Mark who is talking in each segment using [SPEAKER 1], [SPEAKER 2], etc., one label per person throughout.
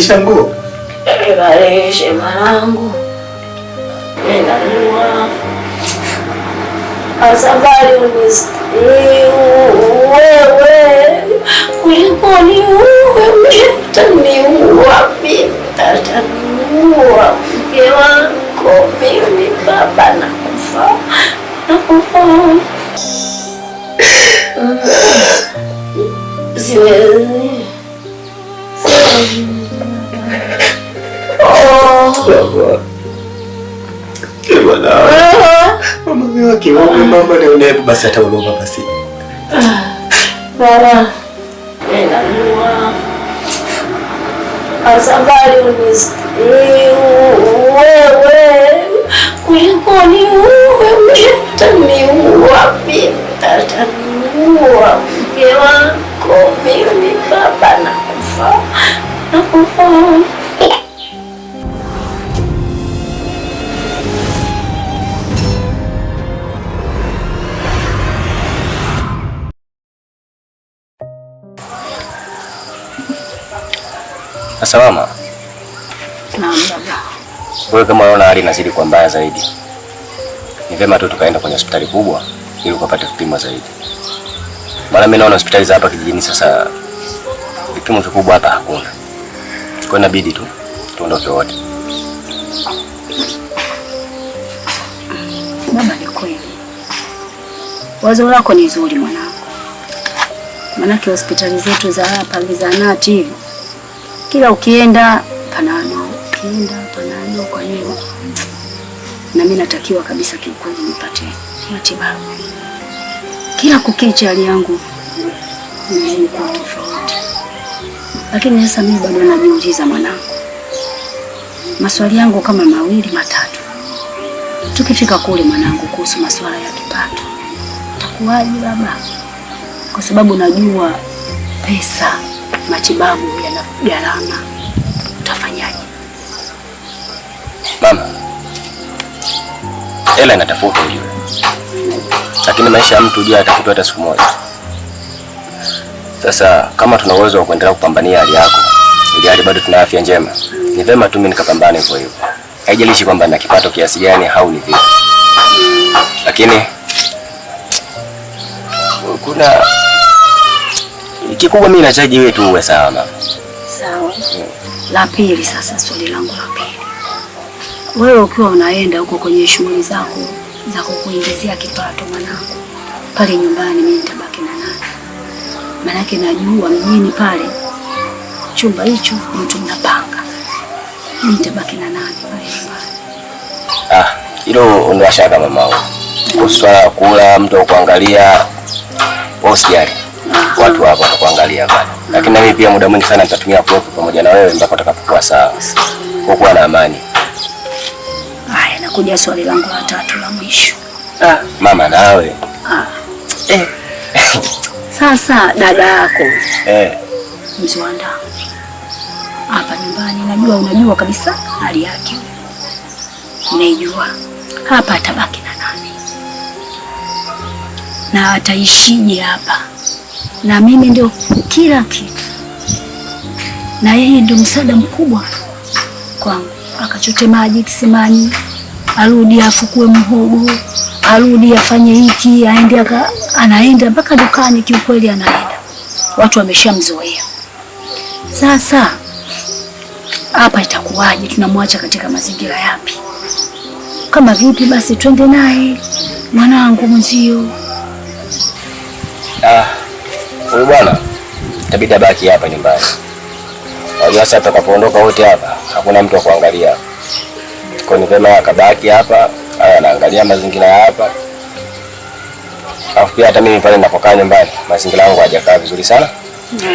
[SPEAKER 1] kubadilisha nguo?
[SPEAKER 2] Badilishe mwanangu. Ninajua. Asafari wewe kulikoni wewe utaniua mimi, utaniua mke wako mimi, baba nakufa. Siwezi.
[SPEAKER 1] Mama wake mama leo nepo basi ataondoka basi.
[SPEAKER 2] Baba. Ninajua. Asafari wewe kulikoni wewe utaniua mimi, utaniua mke wako mimi, baba nakufa.
[SPEAKER 1] Salama.
[SPEAKER 2] Naam baba.
[SPEAKER 1] Wewe kama unaona hali inazidi kuwa mbaya zaidi, ni vyema tu tukaenda kwenye hospitali kubwa ili ukapate vipimo zaidi. Maana mimi naona hospitali za hapa kijijini sasa vipimo vikubwa hapa hakuna. Kwa inabidi tu tuondoke wote.
[SPEAKER 2] Baba, ni kweli. Wazo lako ni zuri mwanangu. Maanake hospitali zetu za hapa zahanati hivi, kila ukienda panano, panano. Kwa hiyo na mimi natakiwa kabisa kiukweli nipate matibabu. Kila kukicha hali yangu ni kwa tofauti. Lakini sasa mimi bado najiuliza mwanangu, maswali yangu kama mawili matatu. Tukifika kule mwanangu, kuhusu masuala ya kipato takuwaje baba? Kwa sababu najua pesa, matibabu yana gharama. Utafanyaje?
[SPEAKER 1] Mama, hela inatafuta ujue, lakini maisha ya mtu ujue atafuta hata siku moja. Sasa kama tuna uwezo wa kuendelea kupambania hali yako, ili hali bado tuna afya njema, ni vyema tu mimi nikapambane hivyo hivyo. Haijalishi kwamba na kipato kiasi gani au ni vipi. Lakini kuna kikubwa mimi nachaji wewe tu uwe sawa mama.
[SPEAKER 2] Sawa. La pili sasa, swali langu la pili. Wewe ukiwa unaenda huko kwenye shughuli zako za kukuingizia kipato mwanangu, pale nyumbani mimi nitabaki na nani? Maanake najua mjini pale chumba hicho mtu mnapanga. Mimi nitabaki na nani pale nyumbani?
[SPEAKER 1] Hilo ndio shaka mama. Kwa swala kula mtu wa kuangalia usijali. Watu hapo watakuangalia pale. Lakini mimi pia muda mwingi sana nitatumia kuwepo pamoja na wewe mpaka utakapokuwa sawa. Kwa kuwa na amani.
[SPEAKER 2] Haya, nakuja swali langu la tatu la mwisho.
[SPEAKER 1] Mama nawe.
[SPEAKER 2] Sasa dada yako. Mziwanda. Hapa nyumbani najua unajua kabisa hali yake. Naijua. Hapa atabaki na nani? Na ataishije hapa? Na mimi ndio kila kitu. Na yeye ndio msaada mkubwa kwangu. Akachote maji kisimani, arudi afukue mhogo, arudi afanye hiki, anaenda mpaka dukani, kiukweli anaenda. Watu wameshamzoea. Sasa hapa itakuwaje? Tunamwacha katika mazingira yapi? Kama vipi basi twende naye mwanangu mzio.
[SPEAKER 1] Huyu bwana itabidi abaki hapa nyumbani. Unajua sasa tutakapoondoka wote hapa hakuna mtu wa kuangalia. Kwa ni vyema akabaki hapa, anaangalia mazingira hapa. Alafu pia hata mimi pale ninapokaa nyumbani mazingira yangu hajakaa vizuri sana.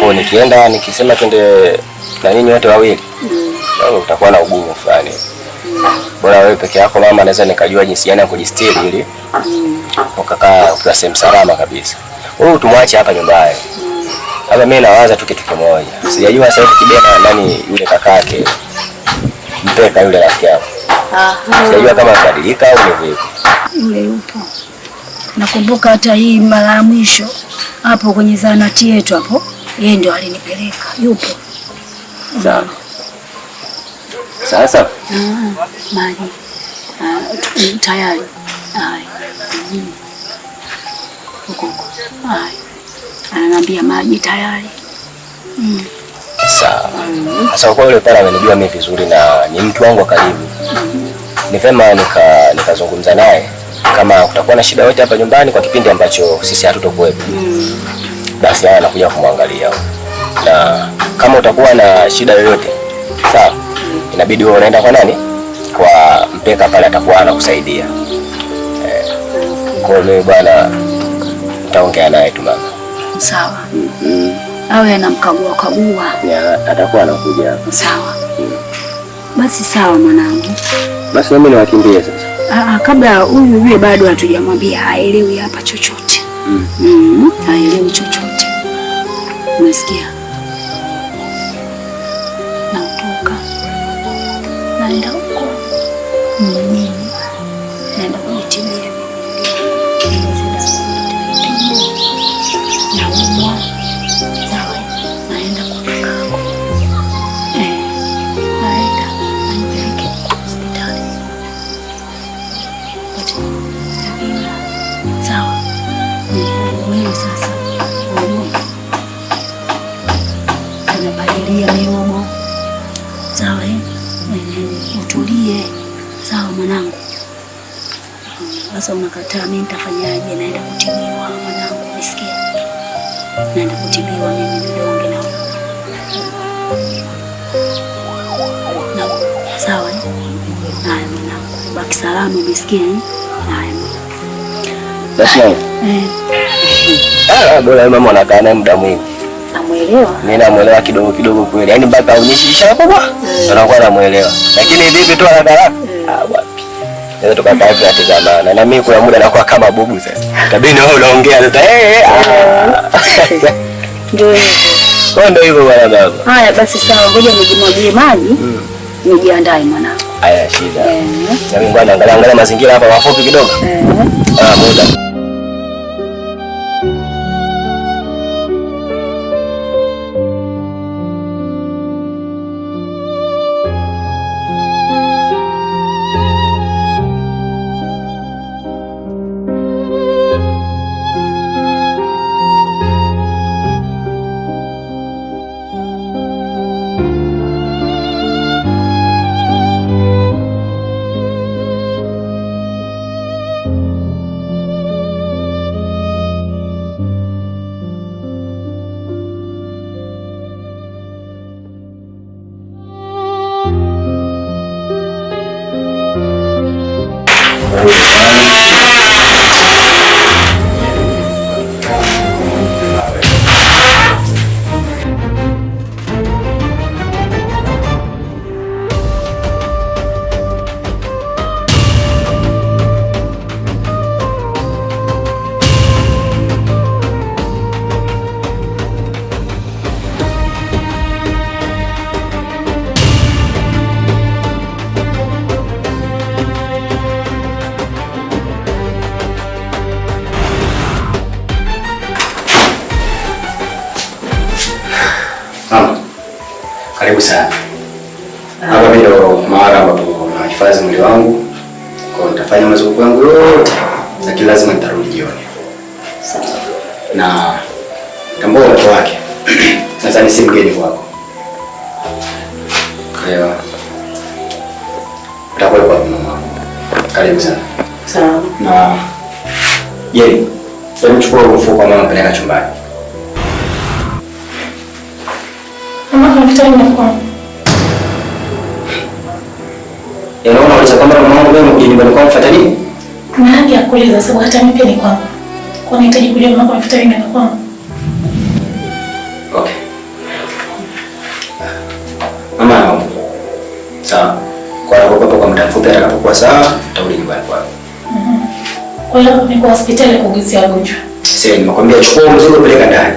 [SPEAKER 1] Kwa nikienda nikisema twende na nyinyi wote wawili, ndio utakuwa na ugumu fulani. Bora wewe peke yako mama, naweza nikajua jinsi gani ya kujistiri ili ukakaa ukiwa sehemu salama kabisa. Wewe tumwache hapa nyumbani. Hata mimi nawaza tu kitu kimoja. Sijajua sasa hivi Kibena nani yule kakake. Mpeka yule rafiki yako. Sijajua kama abadilika au ni vipi.
[SPEAKER 2] Yule yupo. Nakumbuka hata hii mara ya mwisho hapo kwenye zahanati yetu hapo, yeye ndio alinipeleka. Yupo.
[SPEAKER 1] Sawa. Sasa
[SPEAKER 2] maji tayari. Huko. Ananiambia maji tayari.
[SPEAKER 1] Sawa. Sasa kwa yule pale amenijua mimi vizuri na ni mtu wangu wa karibu. Ni vema nikazungumza naye kama kutakuwa na shida yote hapa nyumbani kwa kipindi ambacho sisi hatutokuwepo. Basi haya anakuja kumwangalia. Na kama utakuwa na shida yoyote, sawa? Inabidi wewe unaenda kwa nani? Kwa Mpeka pale atakuwa anakusaidia. Kwa hiyo bwana nitaongea naye tu mama.
[SPEAKER 2] Sawa. Awe anamkagua kagua.
[SPEAKER 1] Atakuwa anakuja hapa.
[SPEAKER 2] Sawa. Basi sawa mwanangu.
[SPEAKER 1] Basi mimi niwakimbie sasa.
[SPEAKER 2] Kabla huyu yule bado hatujamwambia haelewi hapa chochote. Haelewi chochote. Umesikia? Natoka. Naenda huko. Naenda kujitibia. Naumwa. Sawa. Naenda kwa mkako. Naenda anipeleke hospitali. Sawa. Wewe sasa unapalilia mihogo. Sawa, utulie. Sawa mwanangu. Sasa unakataa, mimi nitafanyaje? Naenda kutibiwa mwanangu, unasikia? Naenda kutibiwa mimi nidonge na sawa. Haya mwanangu, baki salama, umesikia? Haya.
[SPEAKER 1] Basi bora mama anakaa naye muda mwingi.
[SPEAKER 2] Namuelewa.
[SPEAKER 1] Mimi namuelewa kidogo kidogo kweli. Yaani mpaka aonyeshe hapo bwana. Anakuwa namuelewa. Lakini vipi tu anadara? Wapi. Sasa tukakaa tunatazamana. Na mimi kuna muda nakuwa kama bubu sasa. Kabini wewe unaongea sasa.
[SPEAKER 2] Ndio hivyo.
[SPEAKER 1] Ndio hivyo bwana baba. Haya
[SPEAKER 2] basi sawa, ngoja nijimwagie maji. Nijiandae mwanangu.
[SPEAKER 1] Haya shida. Na mimi bwana angalia mazingira hapa mafupi kidogo. Muda. Karibu sana. Hapa ndio mahali ambapo nahifadhi mwili wangu. Kwa nitafanya mazunguko yangu yote, lakini lazima nitarudi jioni. Sawa. Na tambua watu wake. Sasa ni si mgeni kwako. Kwa hiyo utakuwa kwa mama. Karibu sana.
[SPEAKER 2] Sawa.
[SPEAKER 1] Na yeye, hebu chukua mfuko wa mama peleka chumbani.
[SPEAKER 3] Mama anafuta nini kwa?
[SPEAKER 1] Unaona unaweza kama mama wangu wewe mjini nyumbani kwa mfuata nini?
[SPEAKER 3] Kuna haki ya kuuliza sababu hata mimi pia ni kwangu. Kwa nahitaji kujua mama anafuta nini kwa kwangu.
[SPEAKER 1] Okay. Mama. Sawa. Kwa hapo kwa muda mfupi atakapokuwa sawa, utarudi nyumbani kwako.
[SPEAKER 3] Kwa hiyo ni kwa hospitali kuugizia wagonjwa.
[SPEAKER 1] Sasa nimekwambia chukua mzigo peleka ndani.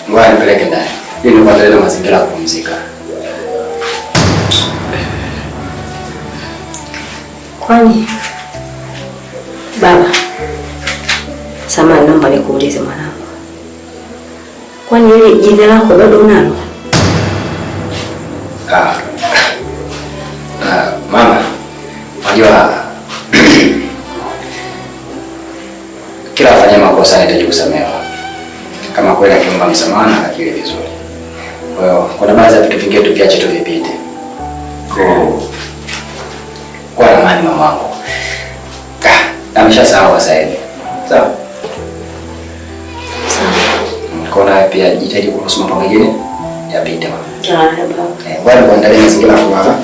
[SPEAKER 1] Ngoja nipeleke ndani. Ili nipate mazingira ya kupumzika.
[SPEAKER 2] Kwani baba, samahani, naomba nikuulize mwanangu, kwani ile jina lako bado unalo?
[SPEAKER 4] Mama, unajua kila afanya makosa anahitaji kusamehewa. Kama kweli akiomba msamaha na akili vizuri. Kwa hiyo kuna baadhi ya vitu vingine tuviache tu vipite. Kwa amani mama wangu. Ameshasahau sasa hivi. Sawa? Sawa. Kuna pia jitahidi kuhusu mambo mengine yapite mama. Baba. Bwana kuandalia mazingira ya kulala.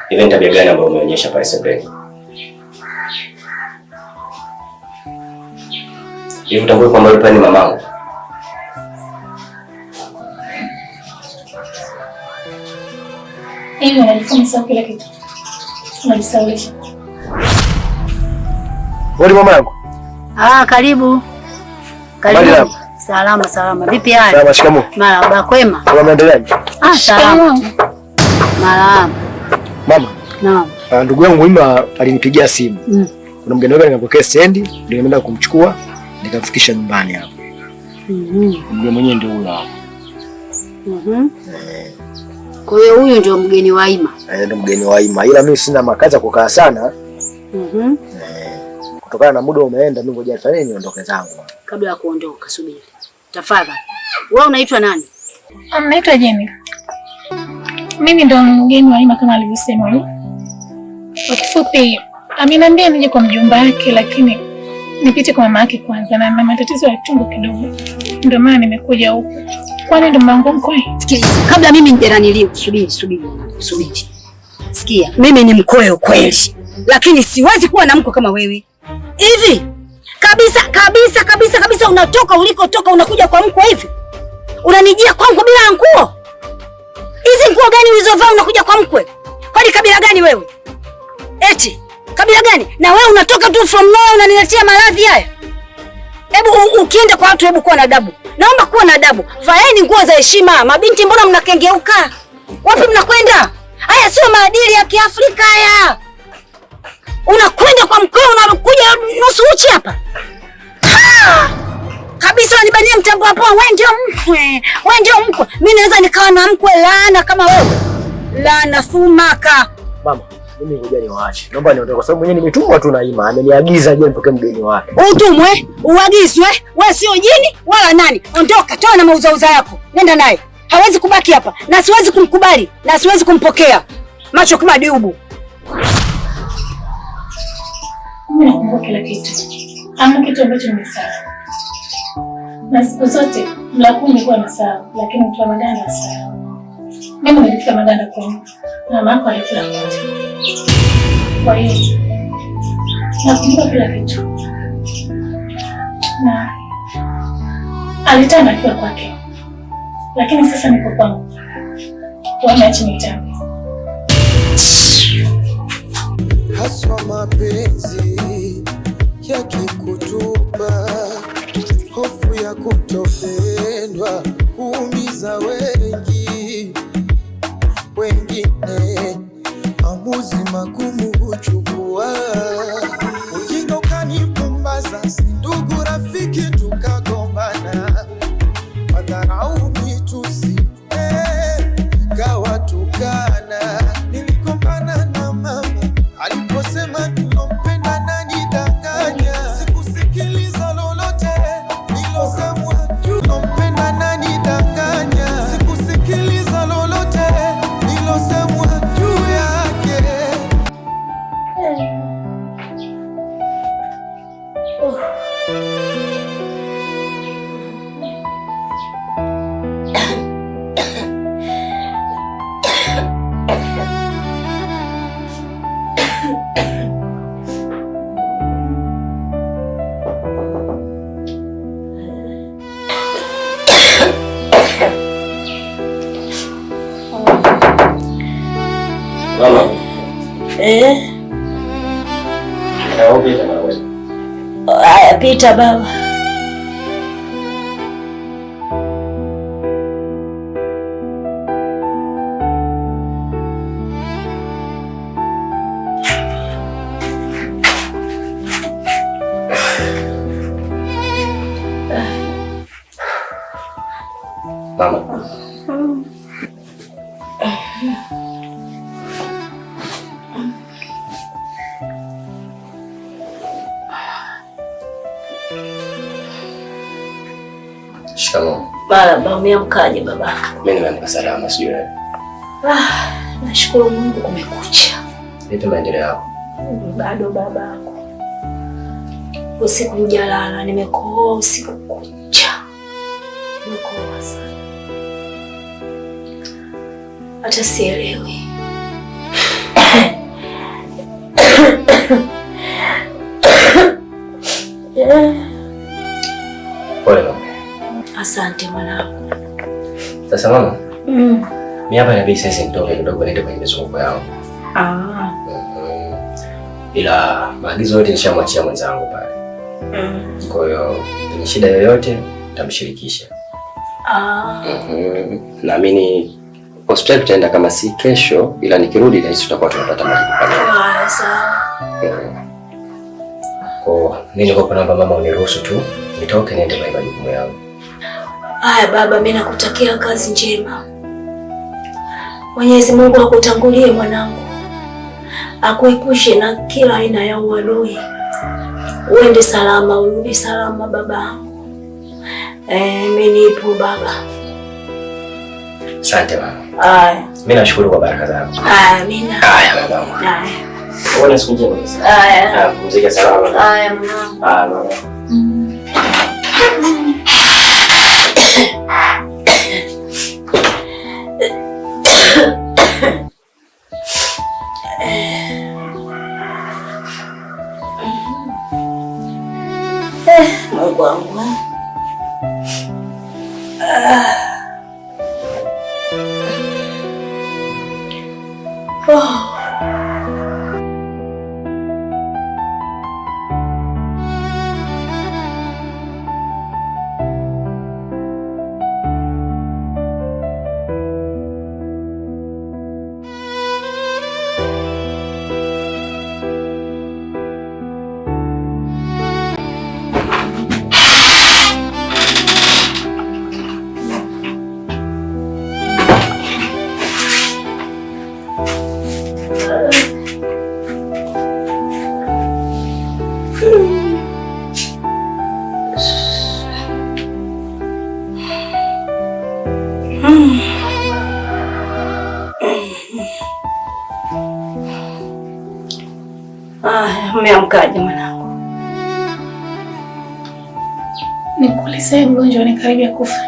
[SPEAKER 1] Hivi tabia gani ambayo umeonyesha pale sebeni? Hivi utambue kwamba yule ni mamangu?
[SPEAKER 3] Hivi unajifunza kila kitu. Unajisaulisha.
[SPEAKER 5] Wewe mama yangu?
[SPEAKER 2] Karibu. Karibu. Salama. Vipi hali?
[SPEAKER 5] Salama, shikamoo.
[SPEAKER 2] Marhaba, kwema.
[SPEAKER 5] Unaendeleaje?
[SPEAKER 2] Salama. Marhaba.
[SPEAKER 5] Mama.
[SPEAKER 2] Naam.
[SPEAKER 5] Ndugu yangu Mwima alinipigia simu. Kuna mgeni wake nikapokea stendi, ndio nimeenda kumchukua, nikamfikisha nyumbani hapo. Mgeni mwenyewe ndio huyo hapo.
[SPEAKER 2] Kwa hiyo huyu ndio mgeni wa Ima?
[SPEAKER 5] Ndio mgeni wa Ima. Ila mimi sina makazi ya kukaa sana. Kutokana na muda umeenda, mimi ngoja nifanye niondoke zangu.
[SPEAKER 2] Kabla ya kuondoka, subiri. Tafadhali. Wewe unaitwa nani?
[SPEAKER 3] Naitwa Jenny. Mimi ndo mgeni wa Ima kama alivyosema huyo. Kwa kifupi, ameniambia nije kwa mjomba wake, lakini nipite kwa mama yake kwanza na matatizo ya tumbo kidogo. Ndio maana nimekuja huku. Kwani ndo mama wangu kwani?
[SPEAKER 2] Sikiliza, kabla mimi nijananiliu, subiri. Sikia, mimi ni mkweo kweli. Lakini siwezi kuwa na mko kama wewe. Hivi kabisa unatoka ulikotoka unakuja kwa mko hivi? Unanijia kwangu bila nguo? Hizi nguo gani ulizovaa unakuja kwa mkwe? Kwani kabila gani wewe? Eti kabila gani? Na wewe unatoka tu from nowhere unaniletea maradhi haya? Hebu ukienda kwa watu, hebu kuwa na adabu. Naomba kuwa na adabu. Vaeni nguo za heshima. Mabinti mbona mnakengeuka? Wapi mnakwenda? Haya sio maadili ya Kiafrika haya. Unakwenda kwa mkwe, unakuja nusu uchi hapa. Kabisa unanibania mtambo hapo. Wewe ndio mkwe. Mimi naweza nikawa na mkwe laana kama wewe. Laana fumaka.
[SPEAKER 5] Mama, mimi ngoja niwaache. Naomba niondoke kwa sababu mwenyewe nimetumwa tu na Ima. Ameniagiza je nipokee mgeni wake.
[SPEAKER 2] Utumwe? Uagizwe? Wewe sio jini wala nani. Ondoka, toa na mauzauza yako. Nenda naye. Hawezi kubaki hapa na siwezi kumkubali na siwezi kumpokea. Macho kama dubu.
[SPEAKER 3] Mimi nakumbuka kila kitu. Hamna kitu ambacho nimesahau. Na siku zote mlaku nilikuwa nasahau, lakini mtu wa maganda asahau. Mimi nilipika maganda kwangu. Na mama yako alikula kote. Kwa hiyo nakumbuka kila kitu. Na alitaka akiwa kwake. Lakini sasa niko kwangu. Wanaacha nitambe.
[SPEAKER 6] Haswa mapenzi yakikutupa, hofu ya kutopendwa huumiza wengi. Wengine maamuzi magumu huchukua. Ujinga ukanipumbaza, si ndugu rafiki tukagombana. Madharau mitusi ikawatukana. Niligombana na mama aliposema nilompenda na nidanganya. Sikusikiliza lolote nilosemwa
[SPEAKER 2] Haya, pita baba.
[SPEAKER 1] Mama. Shikamoo.
[SPEAKER 2] Marahaba, umeamkaje baba?
[SPEAKER 1] Mimi nimeamka salama, sijui wewe.
[SPEAKER 2] Nashukuru Mungu kumekucha.
[SPEAKER 1] Vipi maendeleo yako?
[SPEAKER 2] Bado babako. Usiku mjalala, nimekohoa usiku kucha. Nimekohoa sana. Hata sielewi.
[SPEAKER 1] Pole mama.
[SPEAKER 2] Asante mwanangu.
[SPEAKER 1] Sasa mama, mimi hapa inabidi sasa nitoke kidogo niende kwenye mizunguko yangu. Ila maagizo yote nishamwachia mwenzangu pale. Kwa hiyo ni shida yoyote nitamshirikisha. Naamini hospitali tutaenda kama si kesho, ila nikirudi na sisi tutakuwa tunapata majibu pale.
[SPEAKER 2] Sawa.
[SPEAKER 1] Kwa mimi niko naomba mama uniruhusu tu nitoke niende kwenye majukumu yangu.
[SPEAKER 2] Haya baba, mimi nakutakia kazi njema. Mwenyezi Mungu akutangulie mwanangu. Akuepushe na kila aina ya uadui. Uende salama, urudi salama babangu. Mimi nipo baba.
[SPEAKER 1] Asante mama.
[SPEAKER 2] Haya.
[SPEAKER 1] Mimi nashukuru kwa baraka zako.
[SPEAKER 2] Amina.
[SPEAKER 1] Haya babangu.
[SPEAKER 2] Haya.
[SPEAKER 1] Uone siku njema.
[SPEAKER 2] Haya.
[SPEAKER 1] Pumzika salama.
[SPEAKER 2] Haya mwanangu.
[SPEAKER 1] Haya mama.
[SPEAKER 2] Mungu wangu. Umeamkaje mwanangu?
[SPEAKER 3] Nikuulize, mgonjwa ni karibia kufa.